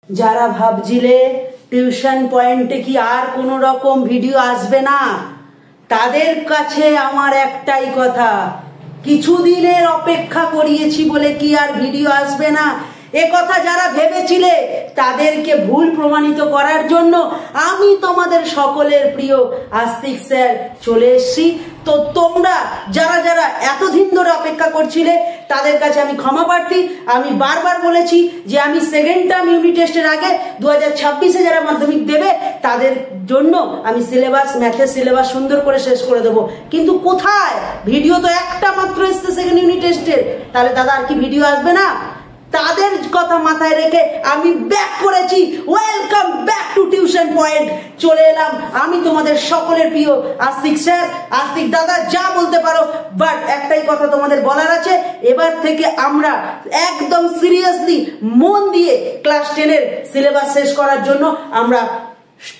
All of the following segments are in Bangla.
যারা ভাবছিলে টিউশন পয়েন্টে কি আর কোনো রকম ভিডিও আসবে না, তাদের কাছে আমার একটাই কথা, কিছুদিনের অপেক্ষা করিয়েছি বলে কি আর ভিডিও আসবে না? এ কথা যারা ভেবেছিলে তাদেরকে ভুল প্রমাণিত করার জন্য আমি তোমাদের সকলের প্রিয় আস্তিক স্যার চলে এসেছি। তো তোমরা যারা যারা এতদিন ধরে অপেক্ষা করছিলে তাদের কাছে আমি ক্ষমা প্রার্থী। আমি বারবার বলেছি যে আমি সেকেন্ড টার্ম ইউনিট টেস্টের আগে 2026-এ যারা মাধ্যমিক দেবে তাদের জন্য আমি সিলেবাস, ম্যাথের সিলেবাস সুন্দর করে শেষ করে দেবো। কিন্তু কোথায়? ভিডিও তো একটা মাত্র এসছে সেকেন্ড ইউনিট টেস্টের, তাহলে দাদা আর কি ভিডিও আসবে না? তাদের কথা মাথায় রেখে আমি ব্যাক করেছি। Welcome back to tuition point. চলে এলাম আমি তোমাদের সকলের প্রিয় আস্তিক স্যার, আস্তিক দাদা, যা বলতে পারো। বাট একটাই কথা তোমাদের বলার আছে, এবার থেকে আমরা একদম সিরিয়াসলি মন দিয়ে ক্লাস 10-এর সিলেবাস শেষ করার জন্য আমরা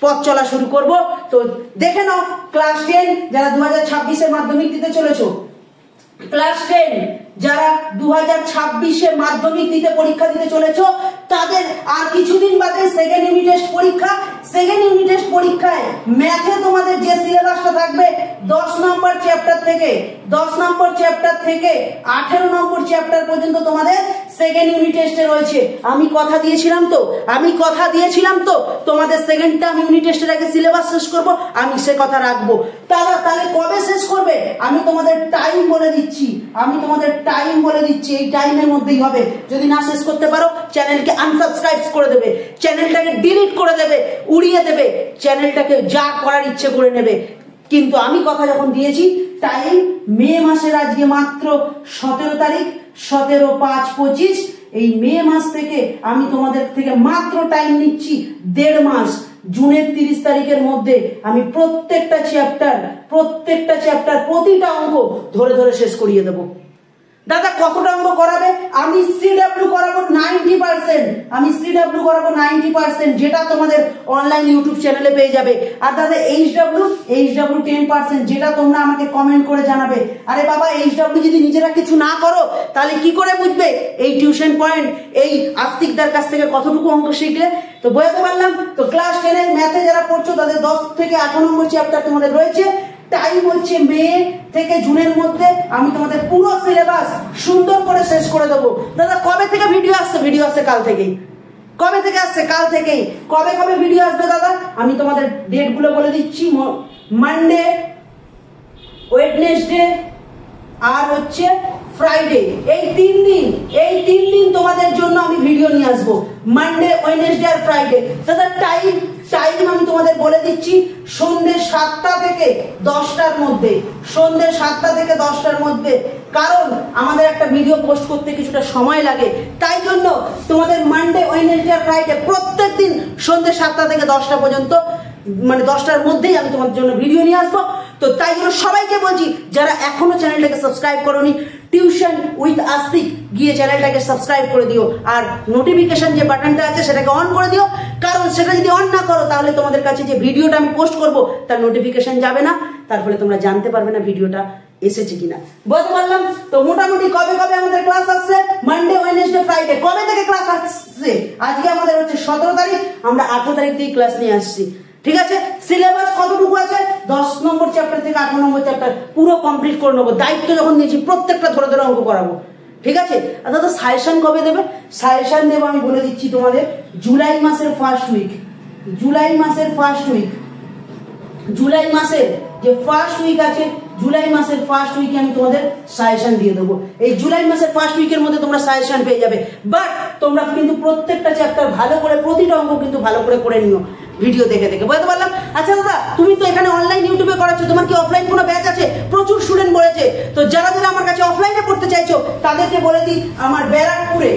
পথ চলা শুরু করব। তো দেখে নাও, ক্লাস 10 যারা 2026-এ মাধ্যমিক দিতে চলেছো, ক্লাস 10 যারা 2026-এ মাধ্যমিক দিতে পরীক্ষা দিতে চলেছো, তাদের আর কিছুদিন বাদে সেকেন্ড ইউনিট টেস্ট পরীক্ষা। সেকেন্ড ইউনিট টেস্ট পরীক্ষায় ম্যাথে তোমাদের যে সিলেবাসটা থাকবে 10 নম্বর চ্যাপ্টার থেকে 18 নম্বর চ্যাপ্টার পর্যন্ত তোমাদের সেকেন্ড ইউনিট টেস্টে রয়েছে। আমি কথা দিয়েছিলাম তো তোমাদের সেকেন্ড টার্ম ইউনিট টেস্টের আগে সিলেবাস শেষ করব, আমি সে কথা রাখবো। তাহলে কবে শেষ করবে আমি তোমাদের টাইম বলে দিচ্ছি, এই টাইমের মধ্যেই হবে। যদি না শেষ করতে পারো চ্যানেলকে আনসাবস্ক্রাইব করে দেবে, চ্যানেলটাকে ডিলিট করে দেবে, উড়িয়ে দেবে, চ্যানেলটাকে যা করার ইচ্ছে করে নেবে। কিন্তু আমি কথা যখন দিয়েছি, টাইম মে মাসের আজকে মাত্র 17 তারিখ, 17/5/25। এই মে মাস থেকে আমি তোমাদের থেকে মাত্র টাইম নিচ্ছি 1.5 মাস। জুনের 30 তারিখের মধ্যে আমি প্রত্যেকটা চ্যাপ্টার প্রতিটা অঙ্ক ধরে ধরে শেষ করিয়ে দেবো। দাদা কতটা অঙ্ক করাবে? আমি সিডব্লিউ করাবো 90%, যেটা তোমাদের অনলাইন ইউটিউব চ্যানেলে পেয়ে যাবে। আর দাদা এইচডব্লিউ 10%, যেটা তোমরা আমাকে কমেন্ট করে জানাবে। আরে বাবা, এইচডব্লিউ যদি নিজেরা কিছু না করো তাহলে কি করে বুঝবে এই টিউশন পয়েন্ট এই আস্তিকদার কাছ থেকে কতটুকু অঙ্ক শিখলে? তো বোঝাতে পারলাম। তো ক্লাস 10-এর ম্যাথে যারা পড়ছো তাদের 10 থেকে 18 নম্বর চ্যাপ্টার তোমাদের রয়েছে। টাইম হচ্ছে মে থেকে জুনের মধ্যে আমি তোমাদের পুরো সিলেবাস সুন্দর করে শেষ করে দেবো। দাদা কবে থেকে ভিডিও আসছে? ভিডিও আসছে কাল থেকেই। কবে থেকে আসছে? কাল থেকেই। কবে ভিডিও আসবে দাদা আমি তোমাদের ডেটগুলো বলে দিচ্ছি। মানডে, ওয়েডনেসডে আর হচ্ছে ফ্রাইডে, এই 3 দিন তোমাদের জন্য আমি ভিডিও নিয়ে আসবো। মানডে, ওয়েডনেসডে আর ফ্রাইডে। দাদা টাইম আমি তোমাদের বলে দিচ্ছি, সন্ধ্যে 7টা থেকে 10টার মধ্যে। কারণ আমাদের একটা ভিডিও পোস্ট করতে কিছুটা সময় লাগে, তাই জন্য তোমাদের মানডে, ওয়েডনেসডে আর ফ্রাইডে প্রত্যেক দিন সন্ধ্যে 7টা থেকে 10টা পর্যন্ত, মানে 10টার মধ্যেই আমি তোমাদের জন্য ভিডিও নিয়ে আসবো। তো তাই জন্য সবাইকে বলছি, যারা এখনো চ্যানেলটাকে সাবস্ক্রাইব করোনি, টিউশন উইথ আস্তিক গিয়ে চ্যানেলটাকে সাবস্ক্রাইব করে দিও। আর নোটিফিকেশন যে বাটনটা আছে সেটাকে অন করে দিও, কারণ সেটা যদি অন না করো তাহলে তোমাদের কাছে যে ভিডিওটা আমি পোস্ট করব তার নোটিফিকেশন যাবে না, তার ফলে তোমরা জানতে পারবে না ভিডিওটা এসেছে কিনা। বলতে পারলাম। তো মোটামুটি কবে আমাদের ক্লাস আসছে? Monday, Wednesday, Friday. কবে থেকে ক্লাস আসছে? আজকে আমাদের হচ্ছে 17 তারিখ, আমরা 18 তারিখ থেকে ক্লাস নিয়ে আসছি। ঠিক আছে, সিলেবাস কতটুকু আছে? 10 নম্বর চ্যাপ্টার থেকে 18 নম্বর চ্যাপ্টার পুরো কমপ্লিট করে নেবো। দায়িত্ব যখন নিয়েছি প্রত্যেকটা ধরে ধরে অঙ্ক করাবো। ঠিক আছে। আর দাদা সাজেশন কবে দেবে? সাজেশন দেবো আমি বলে দিচ্ছি তোমাদের জুলাই মাসের ফার্স্ট উইক। জুলাই মাসের যে ফার্স্ট উইক আছে, জুলাই মাসের ফার্স্ট উইকে আমি তোমাদের সাজেশন দিয়ে দেবো। এই জুলাই মাসের ফার্স্ট উইকের মধ্যে তোমরা সাজেশন পেয়ে যাবে। বাট তোমরা কিন্তু প্রত্যেকটা চ্যাপ্টার ভালো করে, প্রতিটা অঙ্ক কিন্তু ভালো করে নিও ভিডিও দেখে। বুঝতে পারলাম। আচ্ছা দাদা, তুমি তো এখানে অনলাইন ইউটিউবে করাচ্ছ, তোমার কি অফলাইন কোনো ব্যাচ আছে? প্রচুর স্টুডেন্ট বলেছে। তো যারা আমার কাছে অফলাইনে পড়তে চাইছো তাদেরকে বলে দিই, আমার ব্যারাকপুরে,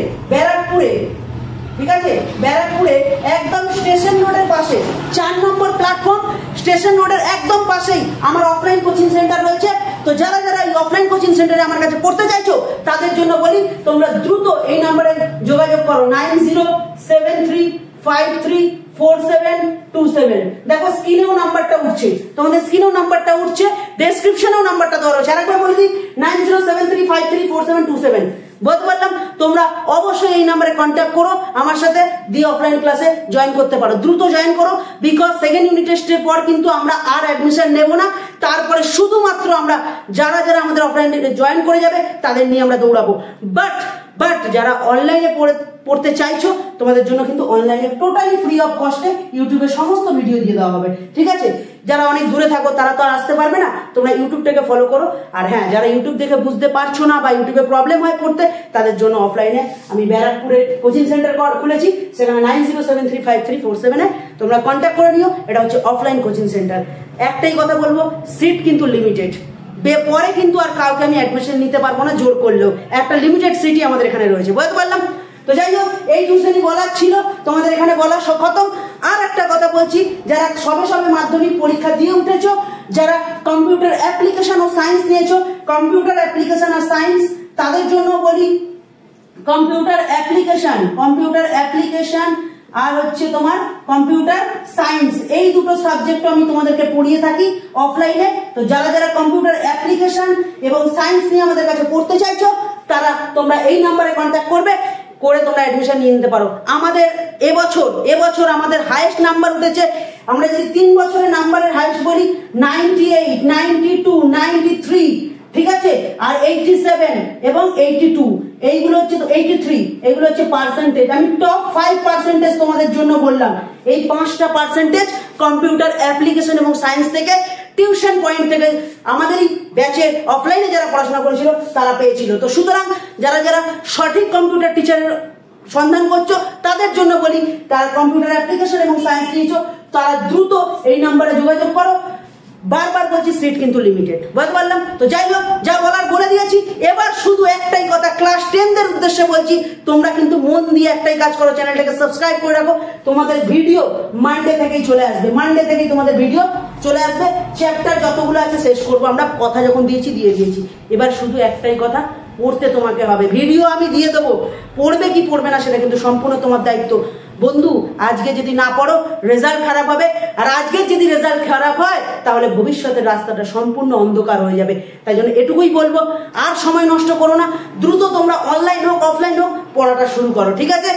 ঠিক আছে, ব্যারাকপুরে একদম স্টেশন রোডের পাশে 4 নম্বর প্ল্যাটফর্ম, স্টেশন রোডের একদম পাশেই আমার অফলাইন কোচিং সেন্টার রয়েছে। তো যারা এই অফলাইন কোচিং সেন্টারে আমার কাছে পড়তে চাইছো তাদের জন্য বলি, তোমরা দ্রুত এই নাম্বারে যোগাযোগ করো 9073534727। দেখো স্ক্রিনেও নাম্বারটা উঠছে, তোমাদের স্ক্রিনেও নাম্বারটা উঠছে, ডেসক্রিপশনেও নাম্বারটা দেওয়া রয়েছে। আরেকবার বলে দিই 9073534727। বলতে পারলাম। তোমরা অবশ্যই এই নাম্বারে কন্ট্যাক্ট করো, আমার সাথে দিয়ে অফলাইন ক্লাসে জয়েন করতে পারো। দ্রুত জয়েন করো, বিকজ সেকেন্ড ইউনিট টেস্টের পর কিন্তু আমরা আর অ্যাডমিশন নেব না। তারপরে শুধুমাত্র আমরা যারা যারা আমাদের অফলাইন জয়েন করে যাবে তাদের নিয়ে আমরা দৌড়াবো। বাট যারা অনলাইনে পড়তে চাইছো তোমাদের জন্য কিন্তু অনলাইনে টোটালি ফ্রি অফ কস্টে ইউটিউবে সমস্ত ভিডিও দিয়ে দেওয়া হবে, ঠিক আছে? যারা অনেক দূরে থাকো তারা তো আর আসতে পারবে না, তোমরা ইউটিউবটাকে ফলো করো। আর হ্যাঁ, যারা ইউটিউব দেখে বুঝতে পারছো না বা ইউটিউবে প্রবলেম হয় পড়তে, তাদের জন্য অফলাইনে আমি ব্যারাকপুরে কোচিং সেন্টার খুলেছি, সেখানে 90735347 তোমরা কন্ট্যাক্ট করে নিও। এটা হচ্ছে অফলাইন কোচিং সেন্টার। একটাই কথা বলবো, সিট কিন্তু লিমিটেড, পরে কিন্তু আর কাউকে আমি অ্যাডমিশন নিতে পারবো না জোর করলেও। একটা লিমিটেড সিটই আমাদের এখানে রয়েছে, বুঝতে পারলাম? তো যাই হোক, এই টিউশনই বলার ছিল, তোমাদের এখানে বলা খতম। আর একটা কথা বলছি, যারা সবে মাধ্যমিক পরীক্ষা দিয়ে উঠেছো, যারা কম্পিউটার অ্যাপ্লিকেশন ও সায়েন্স নিয়েছো, কম্পিউটার অ্যাপ্লিকেশন আর সায়েন্স, তাদের জন্য বলি কম্পিউটার অ্যাপ্লিকেশন আর হচ্ছে তোমার কম্পিউটার সায়েন্স, এই দুটো সাবজেক্ট আমি তোমাদেরকে পড়িয়ে থাকি অফলাইনে। তো যারা যারা কম্পিউটার অ্যাপ্লিকেশন এবং সায়েন্স নিয়ে আমাদের কাছে পড়তে চাইছো, তারা তোমরা এই নাম্বারে কন্ট্যাক্ট করে তোমরা অ্যাডমিশন নিয়ে নিতে পারো। আমাদের এবছর আমাদের হাইয়েস্ট নাম্বার উঠেছে, আমরা যদি 3 বছরের নাম্বারের হাইয়েস্ট বলি 98, 92, 93, ঠিক আছে? আর 87 এবং 82, এইগুলো হচ্ছে 83, এগুলো হচ্ছে পার্সেন্টেজ। আমি টপ 5% তোমাদের জন্য বললাম। এই 5টা পার্সেন্টেজ কম্পিউটার অ্যাপ্লিকেশন এবং সায়েন্স থেকে, টিউশন পয়েন্ট থেকে, আমাদের এই ব্যাচের অফলাইনে যারা পড়াশোনা করেছিল তারা পেয়েছিল। তো সুতরাং যারা যারা সঠিক কম্পিউটার টিচারের সন্ধান করছো, তাদের জন্য বলি, তারা কম্পিউটার অ্যাপ্লিকেশন এবং সায়েন্স নিয়েছো, তারা দ্রুত এই নাম্বারে যোগাযোগ করো। বারবার বলছি, সিট কিন্তু লিমিটেড, বুঝতে পারলাম? তো যাই হোক, যা বলার বলে দিয়েছি। এবার শুধু একটাই কথা ক্লাস 10 দের উদ্দেশ্যে বলছি, তোমরা কিন্তু মন দিয়ে একটাই কাজ করো, চ্যানেলটাকে সাবস্ক্রাইব করে রাখো। তোমাদের ভিডিও মানডে থেকেই চলে আসবে, মানডে থেকেই তোমাদের ভিডিও চলে আসবে। চ্যাপ্টার যতগুলো আছে শেষ করবো আমরা, কথা যখন দিয়ে দিয়েছি। এবার শুধু একটাই কথা, পড়তে তোমাকে হবে। ভিডিও আমি দিয়ে দেবো, পড়বে কি পড়বে না সেটা কিন্তু সম্পূর্ণ তোমার দায়িত্ব। বন্ধু, আজকে যদি না পড়ো রেজাল্ট খারাপ হবে, আর আজকে যদি রেজাল্ট খারাপ হয় তাহলে ভবিষ্যতের রাস্তাটা সম্পূর্ণ অন্ধকার হয়ে যাবে। তাই জন্য এটুকুই বলবো, আর সময় নষ্ট করো না, দ্রুত তোমরা অনলাইন হোক অফলাইন হোক পড়াটা শুরু করো, ঠিক আছে?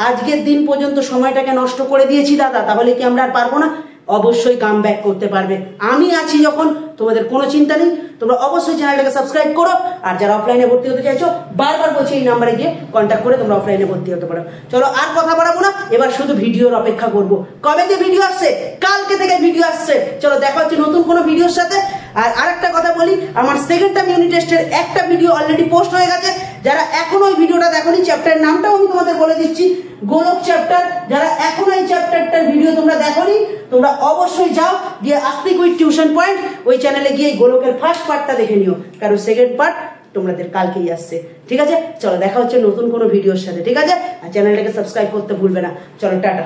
আজকের দিন পর্যন্ত সময়টাকে নষ্ট করে দিয়েছি দাদা, তাহলে কি আমরা আর পারবো না? অবশ্যই কাম ব্যাক করতে পারবে। আমি আছি যখন, তোমাদের কোনো চিন্তা নেই। তোমরা অবশ্যই চ্যানেলটাকে সাবস্ক্রাইব করো। আর যারা অফলাইনে ভর্তি হতে চাইছো, বারবার বলছি এই নাম্বারে গিয়ে কন্ট্যাক্ট করে তোমরা অফলাইনে ভর্তি হতে পারো। চলো, আর কথা বাড়াবো না, এবার শুধু ভিডিওর অপেক্ষা করবো। কবে যে ভিডিও আসছে? কালকে থেকে ভিডিও আসছে। চলো, দেখা হচ্ছে নতুন কোনো ভিডিওর সাথে। আর আরেকটা কথা বলি, আমার সেকেন্ড টার্ম ইউনিট টেস্টের একটা ভিডিও অলরেডি পোস্ট হয়ে গেছে। যারা এখনো ওই ভিডিওটা দেখোনি, চ্যাপ্টারের নামটাও আমি তোমাদের বলে দিচ্ছি, গোলক চ্যাপ্টার। যারা এখনো এই চ্যাপ্টারটার ভিডিও তোমরা দেখোনি, তোমরা অবশ্যই যাও, গিয়ে আস্তিক উইথ টিউশন পয়েন্ট ওই চ্যানেলে গিয়ে গোলকের ফার্স্ট পার্টটা দেখে নিও, কারণ সেকেন্ড পার্ট তোমাদের কালকেই আসছে, ঠিক আছে? চলো, দেখা হচ্ছে নতুন কোনো ভিডিওর সাথে, ঠিক আছে? আর চ্যানেলটাকে সাবস্ক্রাইব করতে ভুলবে না। চলো, টাটা।